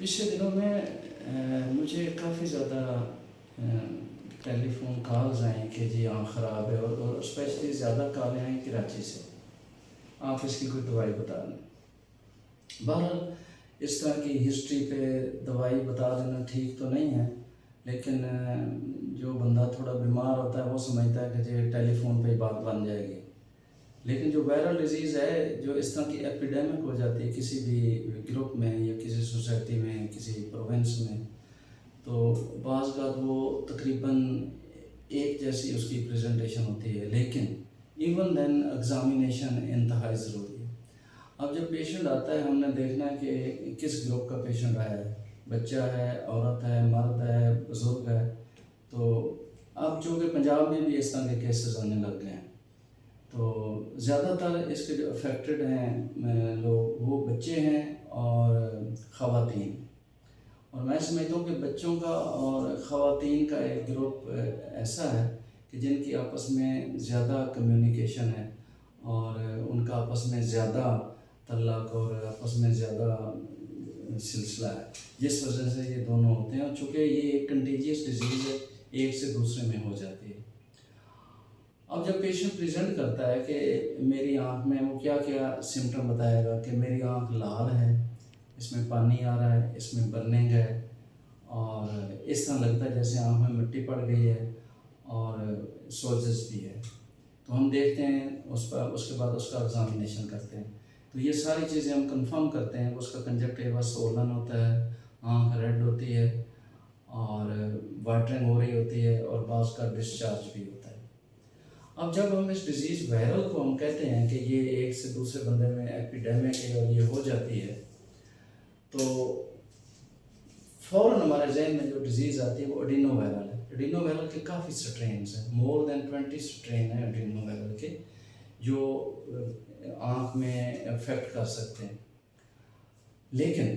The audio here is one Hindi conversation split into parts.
पिछले दिनों में मुझे काफ़ी ज़्यादा टेलीफ़ोन कॉल्स आए कि जी आँख ख़राब है और स्पेशली ज़्यादा कॉलें आई कराची से, आप इसकी कोई दवाई बता दें। बहरहाल इस तरह की हिस्ट्री पे दवाई बता देना ठीक तो नहीं है, लेकिन जो बंदा थोड़ा बीमार होता है वो समझता है कि जी टेलीफ़ोन पे ही बात बन जाएगी। लेकिन जो वायरल डिजीज़ है, जो इस तरह की एपिडेमिक हो जाती है किसी भी ग्रुप में या किसी सोसाइटी में, किसी प्रोविंस में, तो बाज़ औक़ात वो तकरीबन एक जैसी उसकी प्रेजेंटेशन होती है, लेकिन इवन देन एग्ज़ामिनेशन इंतहाई ज़रूरी है। अब जब पेशेंट आता है, हमने देखना है कि किस ग्रुप का पेशेंट आया है, बच्चा है, औरत है, मर्द है, बुज़ुर्ग है। तो अब चूँकि पंजाब में भी इस तरह के केसेस आने लग गए हैं, तो ज़्यादातर इसके जो अफेक्टेड हैं लोग, वो बच्चे हैं और ख़वातीन। और मैं समझता हूँ कि बच्चों का और ख़वातीन का एक ग्रुप ऐसा है कि जिनकी आपस में ज़्यादा कम्युनिकेशन है और उनका आपस में ज़्यादा तल्लक और आपस में ज़्यादा सिलसिला है, जिस वजह से ये दोनों होते हैं। और चूँकि ये एक कंटेजियस डिजीज़ है, एक से दूसरे में हो जाती है। अब जब पेशेंट प्रेजेंट करता है कि मेरी आँख में, वो क्या क्या सिम्टम बताएगा कि मेरी आँख लाल है, इसमें पानी आ रहा है, इसमें बर्निंग है और इस तरह लगता है जैसे आँख में मिट्टी पड़ गई है और सोजस भी है। तो हम देखते हैं उस पर, उसके बाद उसका एग्ज़ामिनेशन करते हैं। तो ये सारी चीज़ें हम कंफर्म करते हैं। उसका कंजक्टिवा स्वोलन होता है, आँख रेड होती है और वाटरिंग हो रही होती है और बाज़ का डिस्चार्ज भी होता है। अब जब हम इस डिज़ीज़ वायरल को हम कहते हैं कि ये एक से दूसरे बंदे में एपिडेमिक है और ये हो जाती है, तो फ़ौरन हमारे जहन में जो डिज़ीज़ आती है वो एडिनोवायरल है। एडिनोवायरल के काफ़ी स्ट्रेन्स हैं, मोर देन 20 स्ट्रेन हैं एडिनोवायरल के, जो आँख में अफेक्ट कर सकते हैं। लेकिन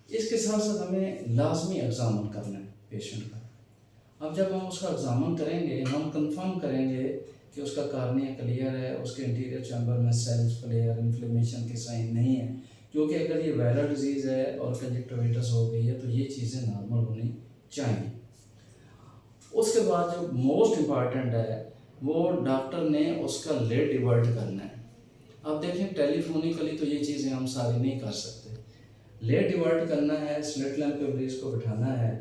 इसके साथ साथ हमें लाजमी एग्ज़ामन करना है पेशेंट का। अब जब हम उसका एग्ज़ामन करेंगे, हम कंफर्म करेंगे कि उसका कार्निया क्लियर है, उसके इंटीरियर चैम्बर में सेल्स क्लियर, इन्फ्लेमेशन के साइन नहीं है। क्योंकि अगर ये वायरल डिजीज़ है और कंजक्टिविटिस हो गई है तो ये चीज़ें नॉर्मल होनी चाहिए। उसके बाद जो मोस्ट इम्पॉर्टेंट है, वो डॉक्टर ने उसका लिड डिवर्ट करना है। अब देखें, टेलीफोनिकली तो ये चीज़ें हम सारी नहीं कर सकते। लिड डिवर्ट करना है, स्लिट लैम्प पे मरीज़ को बिठाना है,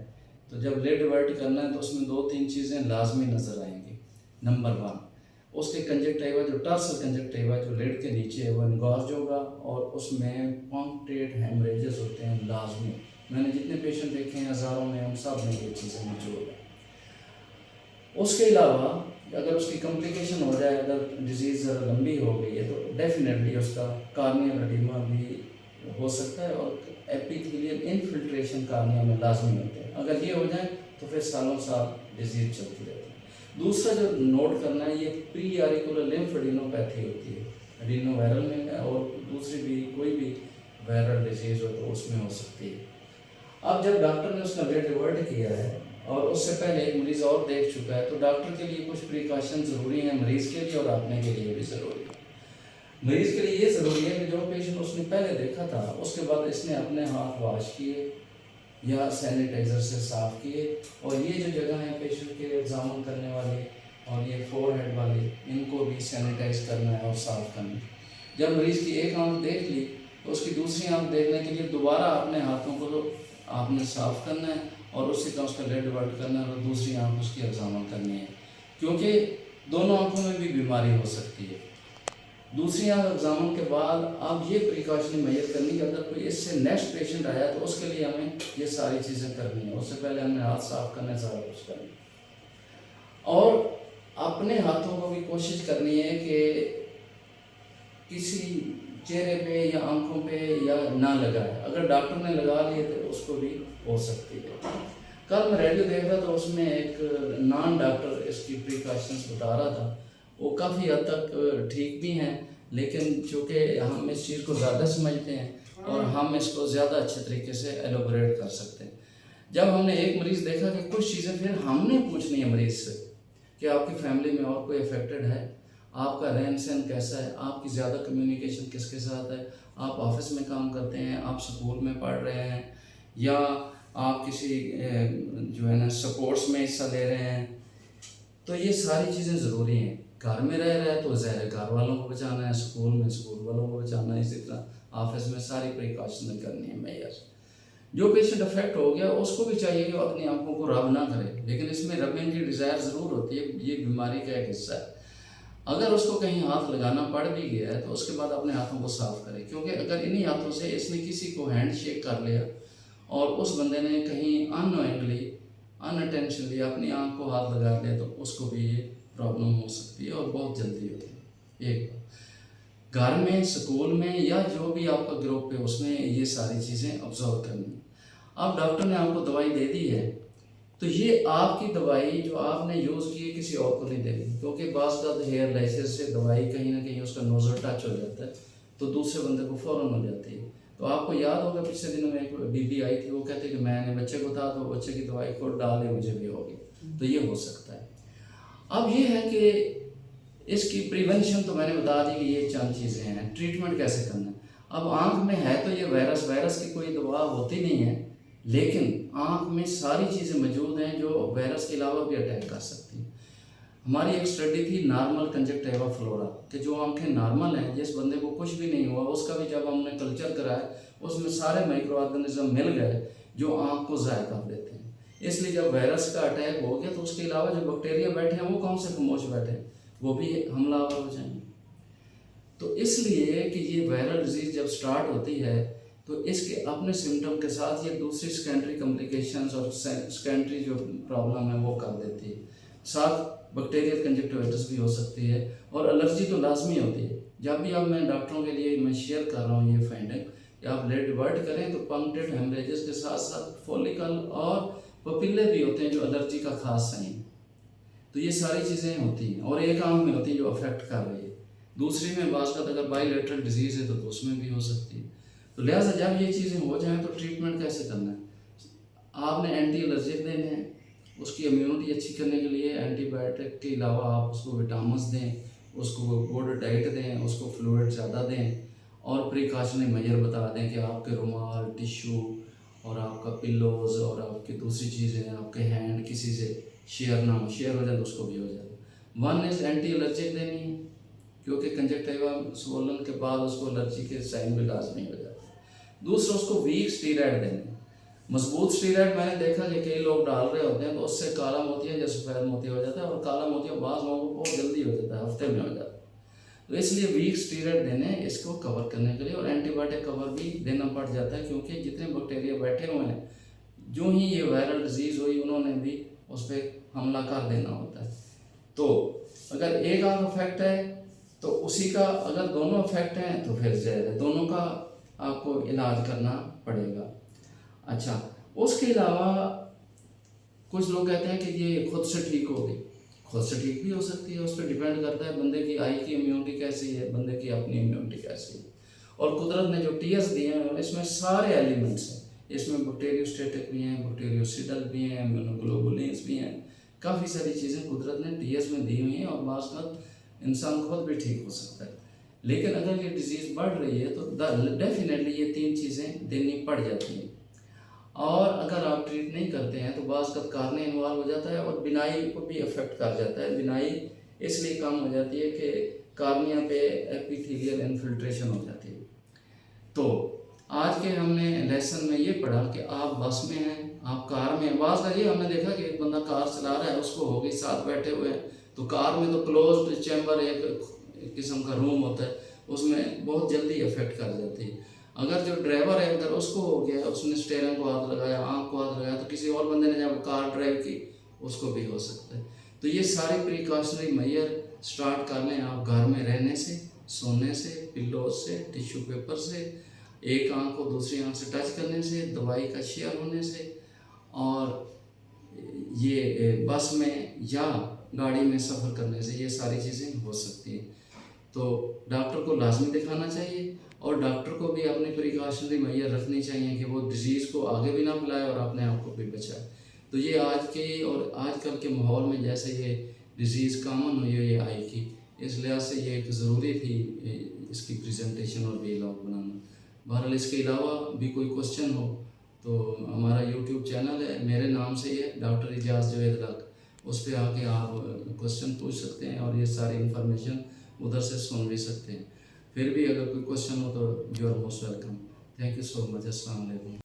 तो जब लिड डिवर्ट करना है तो उसमें 2-3 चीज़ें लाजमी नज़र आएंगी। नंबर 1, उसके कंजक्टिवा, जो टर्सल कंजक्टिवा जो लिड के नीचे है, वो एनगॉर्ज होगा और उसमें पॉन्क्टेड हेमरेजेस होते हैं लाजमी। मैंने जितने पेशेंट देखे हैं हज़ारों में, हम सब में ये चीज़ें मौजूद हैं। उसके अलावा अगर उसकी कॉम्प्लिकेशन हो जाए, अगर डिजीज़ ज़रा लंबी हो गई है, तो डेफिनेटली उसका कार्नियल एडिमा भी हो सकता है और एपिथेलियल इनफिल्ट्रेशन कार्निया में लाजमी होते हैं। अगर ये हो जाए तो फिर सालों साल डिजीज़ चलती रहती है। दूसरा जो नोट करना है, ये प्री आरिकुलर लिम्फ एडिनोपैथी होती है, एडिनोवायरल में, और दूसरी भी कोई भी वायरल डिजीज़ हो तो उसमें हो सकती है। अब जब डॉक्टर ने उसका वेट डिवर्ट किया है और उससे पहले एक मरीज़ और देख चुका है, तो डॉक्टर के लिए कुछ प्रिकॉशन ज़रूरी हैं, मरीज़ के लिए और आपने के लिए भी ज़रूरी है। मरीज़ के लिए ये ज़रूरी है कि जो पेशेंट उसने पहले देखा था, उसके बाद इसने अपने हाथ वॉश किए या सैनिटाइज़र से साफ़ किए, और ये जो जगह है पेशेंट के एग्ज़ामिन करने वाले और ये फोरहेड वाले, इनको भी सैनिटाइज़ करना है और साफ़ करना है। जब मरीज़ की एक आँख देख ली तो उसकी दूसरी आँख देखने के लिए दोबारा अपने हाथों को आपने साफ़ करना है और उसी तरह उसका लिड डिवर्ट करना है और दूसरी आँख उसकी एग्ज़ामिन करनी है, क्योंकि दोनों आँखों में भी बीमारी हो सकती है। दूसरी आँख एग्ज़ामिन के बाद अब ये प्रिकॉशन मेजर करनी कि अगर कोई इससे नेक्स्ट पेशेंट आया तो उसके लिए हमें ये सारी चीज़ें करनी है। उससे पहले हमें हाथ साफ़ करना है, सारा कुछ करना है। और अपने हाथों को भी कोशिश करनी है कि किसी चेहरे पे या आँखों पे या ना लगाए। अगर डॉक्टर ने लगा लिए तो उसको भी हो सकती है। कल मैं रेडियो देख रहा था, उसमें एक नॉन डॉक्टर इसकी प्रिकॉशंस बता रहा था। वो काफ़ी हद तक ठीक भी हैं, लेकिन चूँकि हम इस चीज़ को ज़्यादा समझते हैं और हम इसको ज़्यादा अच्छे तरीके से एलोबरेट कर सकते हैं। जब हमने एक मरीज़ देखा कि कुछ चीज़ें फिर हमने पूछनी है मरीज़ से कि आपकी फैमिली में और कोई अफेक्टेड है, आपका रहन सहन कैसा है, आपकी ज़्यादा कम्युनिकेशन किसके साथ है, आप ऑफिस में काम करते हैं, आप स्कूल में पढ़ रहे हैं या आप किसी जो है ना स्पोर्ट्स में हिस्सा ले रहे हैं, तो ये सारी चीज़ें ज़रूरी हैं। घर में रह रहे हैं तो ज़ाहिर है घर वालों को बचाना है, स्कूल में स्कूल वालों को बचाना है, इसी तरह ऑफिस में सारी प्रिकॉशन करनी है मैयर। जो पेशेंट अफेक्ट हो गया उसको भी चाहिए कि वो अपनी आंखों को रब ना करे, लेकिन इसमें रबिंग की डिज़ायर ज़रूर होती है, ये बीमारी का एक हिस्सा है। अगर उसको कहीं हाथ लगाना पड़ भी गया है तो उसके बाद अपने हाथों को साफ करें, क्योंकि अगर इन्हीं हाथों से इसने किसी को हैंड शेक कर लिया और उस बंदे ने कहीं अननोइंगली अनअटेंशनली अपनी आंख को हाथ लगा लिया तो उसको भी ये प्रॉब्लम हो सकती है और बहुत जल्दी होती है। एक घर में, स्कूल में या जो भी आपका ग्रुप है उसमें ये सारी चीज़ें ऑब्जर्व करनी। अब डॉक्टर ने आपको दवाई दे दी है तो ये आपकी दवाई जो आपने यूज़ की है किसी और को नहीं देनी, क्योंकि बाज़ का हेयर लैसेस से दवाई कहीं ना कहीं उसका नोज़ल टच हो जाता है तो दूसरे बंदे को फ़ौरन हो जाती है। तो आपको याद होगा पिछले दिनों में एक बीबी आई थी, वो कहते कि मैंने बच्चे को था तो बच्चे की दवाई को डाले मुझे भी होगी, तो ये हो सकता है। अब ये है कि इसकी प्रिवेंशन तो मैंने बता दी कि ये चंद चीज़ें हैं। ट्रीटमेंट कैसे करना है? अब आँख में है तो ये वायरस की कोई दवा होती नहीं है, लेकिन आँख में सारी चीज़ें मौजूद हैं जो वायरस के अलावा भी अटैक कर सकती हैं। हमारी एक स्टडी थी नॉर्मल कंजक्टिवा फ्लोरा, कि जो आंखें नॉर्मल हैं, जिस बंदे को कुछ भी नहीं हुआ उसका भी जब हमने कल्चर कराया उसमें सारे माइक्रो ऑर्गेनिज्म मिल गए जो आँख को ज़ाय कर देते हैं। इसलिए जब वायरस का अटैक हो गया तो उसके अलावा जो बैक्टीरिया बैठे हैं वो कौन से खामोश बैठे हैं, वो भी हमलावर हो जाएंगे। तो इसलिए कि ये वायरल डिजीज़ जब स्टार्ट होती है तो इसके अपने सिम्टम के साथ ये दूसरी सेकेंडरी कॉम्प्लिकेशंस और सेकेंडरी जो प्रॉब्लम है वो कर देती है। साथ बैक्टीरियल कंजक्टिविटिस भी हो सकती है और एलर्जी तो लाजमी होती है। जब भी अब मैं डॉक्टरों के लिए मैं शेयर कर रहा हूँ ये फाइंडिंग कि आप ब्लड डिवर्ट करें तो पंक्टेड हेमरेजेस के साथ साथ फॉलिकल और पपीले भी होते हैं जो एलर्जी का खास साइन। तो ये सारी चीज़ें होती हैं और एक आंख में होती है जो अफेक्ट कर रही है, दूसरी में बाज़ का अगर बाईलेटरल डिजीज़ है तो उसमें भी हो सकती है। तो लिहाजा जब ये चीज़ें हो जाएं तो ट्रीटमेंट कैसे करना है? आपने एंटी एलर्जिक देने हैं, उसकी इम्यूनिटी अच्छी करने के लिए एंटीबायोटिक के अलावा आप उसको विटामिन्स दें, उसको गुड डाइट दें, उसको फ्लूइड ज़्यादा दें और प्रिकॉशनरी मेजर बता दें कि आपके रुमाल, टिश्यू और आपका पिल्लोज़ और आपकी दूसरी चीज़ें, आपके हैंड किसी से शेयर ना हो, शेयर हो जाए तो उसको भी हो जाए। वन इज़ एंटी एलर्जिक देनी है, क्योंकि कंजक्टिवा स्वोलन के बाद उसको एलर्जी के साइन भी लाजमी हो जाते हैं। दूसरा, उसको वीक स्टीरॉयड देने। मजबूत स्टीरॉयड मैंने देखा कि कई लोग डाल रहे होते हैं तो उससे काला मोतिया या सफ़ेद मोतिया हो जाता है, और काला मोतिया बाज़ लोगों को बहुत जल्दी हो जाता है, हफ्ते में हो जाता है। तो इसलिए वीक स्टीरॉयड देने इसको कवर करने के लिए, और एंटीबायोटिक कवर भी देना पड़ जाता है, क्योंकि जितने बैक्टीरिया बैठे हुए हैं जो ही ये वायरल डिजीज़ हुई उन्होंने भी उस पर हमला कर देना होता है। तो अगर एक आंख अफेक्ट है तो उसी का, अगर दोनों अफेक्ट हैं तो फिर ज़्यादा दोनों का आपको इलाज करना पड़ेगा। अच्छा, उसके अलावा कुछ लोग कहते हैं कि ये खुद से ठीक होगी, खुद से ठीक भी हो सकती है, उस पर डिपेंड करता है बंदे की आई की इम्यूनिटी कैसी है, बंदे की अपनी इम्यूनिटी कैसी है। और कुदरत ने जो टीएस दिए हैं इसमें सारे एलिमेंट्स हैं, इसमें बैक्टीरियोस्टेटिक भी हैं, बैक्टीरियोसिडल भी हैं, इम्यूनोग्लोबुलिन्स भी हैं, काफ़ी सारी चीज़ें कुदरत ने टीएस में दी हुई हैं और बाज़ का इंसान खुद भी ठीक हो सकता है। लेकिन अगर ये डिज़ीज़ बढ़ रही है तो डेफिनेटली ये तीन चीज़ें देनी पड़ जाती हैं, और अगर आप ट्रीट नहीं करते हैं तो बाज़ का कार्निया इन्वॉल्व हो जाता है और बिनाई को भी अफेक्ट कर जाता है। बिनाई इसलिए कम हो जाती है कि कार्निया पे एपिथेलियल इन्फिल्ट्रेशन हो जाती है। तो आज के हमने लेसन में ये पढ़ा कि आप बस में हैं, आप कार में हैं। बाज़ का ये हमने देखा कि एक बंदा कार चला रहा है, उसको हो गई, साथ बैठे हुए हैं, तो कार में तो क्लोज्ड चैम्बर एक किस्म का रूम होता है, उसमें बहुत जल्दी अफेक्ट कर जाती है। अगर जो ड्राइवर है अगर उसको हो गया, उसने स्टीयरिंग को हाथ लगाया, आँख को हाथ लगाया, तो किसी और बंदे ने जब कार ड्राइव की उसको भी हो सकता है। तो ये सारे प्रिकॉशनरी मेजर स्टार्ट कर लें आप घर में रहने से, सोने से, पिल्लोज से, टिश्यू पेपर से, एक आँख को दूसरी आँख से टच करने से, दवाई का शेयर होने से, और ये बस में या गाड़ी में सफ़र करने से ये सारी चीज़ें हो सकती हैं। तो डॉक्टर को लाजमी दिखाना चाहिए और डॉक्टर को भी अपनी प्रिकॉशनरी मेजर रखनी चाहिए कि वो डिज़ीज़ को आगे भी ना फैलाए और अपने आप को भी बचाए। तो ये आज के और आजकल के माहौल में जैसे ये डिज़ीज़ कॉमन हुई है आई की, इस लिहाज से ये एक ज़रूरी थी इसकी प्रेजेंटेशन और वीलॉग बनाना। बहरहाल इसके अलावा भी कोई क्वेश्चन हो तो हमारा यूट्यूब चैनल है, मेरे नाम से ही है, डॉक्टर इजाज़ जावेद लक। उस पर आके आप क्वेश्चन पूछ सकते हैं और ये सारी इन्फॉर्मेशन उधर से सुन भी सकते हैं। फिर भी अगर कोई क्वेश्चन हो तो you are most welcome. Thank you so much. अस्सलाम वालेकुम।